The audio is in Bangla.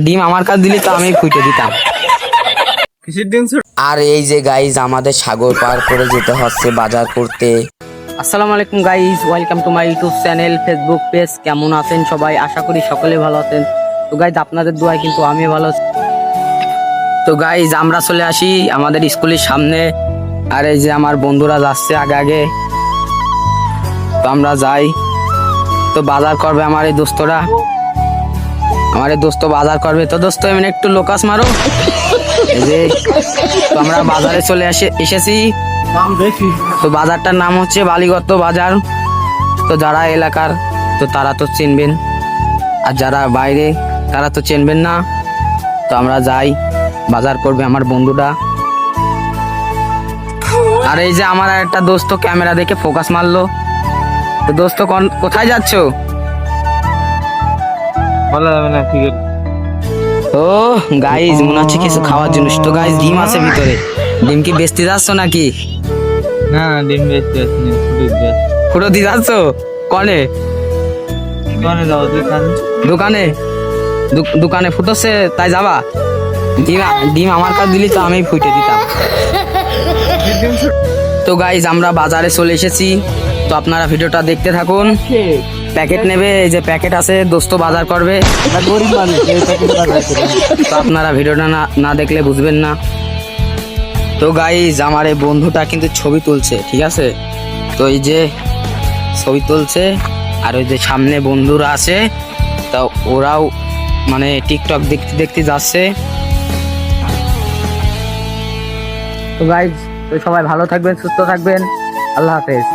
ডিম আমার কাছে দিলে তো আমি ফুটে দিতাম। আর এই যে গাইজ আমাদের সাগর পার করে যেতে হচ্ছে বাজার করতে। আসসালামু আলাইকুম guys, welcome to my YouTube channel, Facebook page. কেমন আছেন সবাই? আশা করি সকলে ভালো আছেন। তো গাইজ আপনাদের দোয়ায় কিন্তু আমি ভালো আছি। তো গাইজ আমরা চলে আসি আমাদের স্কুলের সামনে, আর এই যে আমার বন্ধুরা যাচ্ছে আগে আগে, তো আমরা যাই। তো বাজার করবে আমার এই দোস্তরা, আমার এই দোস্ত বাজার করবে। তো দোস্ত এমনি একটু লোকাস মারো। এই যে তো আমরা বাজারে চলে এসেছি। তো বাজারটার নাম হচ্ছে বালিগত বাজার। তো যারা এলাকার তো তারা তো চিনবেন, আর যারা বাইরে তারা তো চিনবেন না। তো আমরা যাই, বাজার করবে আমার বন্ধুরা। আর এই যে আমার একটা দোস্ত ক্যামেরা দেখে ফোকাস মারলো। তো দোস্ত কোথায় যাচ্ছো? বলা যাবে না, ঠিক আছে। ও গাইজ মনে হচ্ছে কিছু খাওয়ার জিনিস। তো গাইজ ডিম আছে ভিতরে, ডিম কি বেচতে যাচ্ছ নাকি? না, ডিম বেচতে আসিনি, দুধ বেচ। ফুটো দিয়ে যাচ্ছ? কনে? দোকানে যাও, দোকানে দোকানে ফুটোচ্ছে তাই যাবা? ডিম আমার কাছে দিলি তো আমি ফুটে দিতাম। তো গাইজ আমরা বাজারে চলে এসেছি, তো আপনারা ভিডিওটা দেখতে থাকুন। প্যাকেট নেবে, এই যে প্যাকেট আছে, দোস্ত বাজার করবে। গরিব মানুষ, তো আপনারা ভিডিওটা না দেখলে বুঝবেন না। তো গাইজ আমার এই বন্ধুটা কিন্তু ছবি তুলছে, ঠিক আছে? তো এই যে ছবি তুলছে, আর ওই যে সামনে বন্ধুরা আছে, তা ওরাও মানে টিকটক দেখতে দেখতে যাচ্ছে। তো গাইজ তো সবাই ভালো থাকবেন, সুস্থ থাকবেন, আল্লাহ হাফেজ।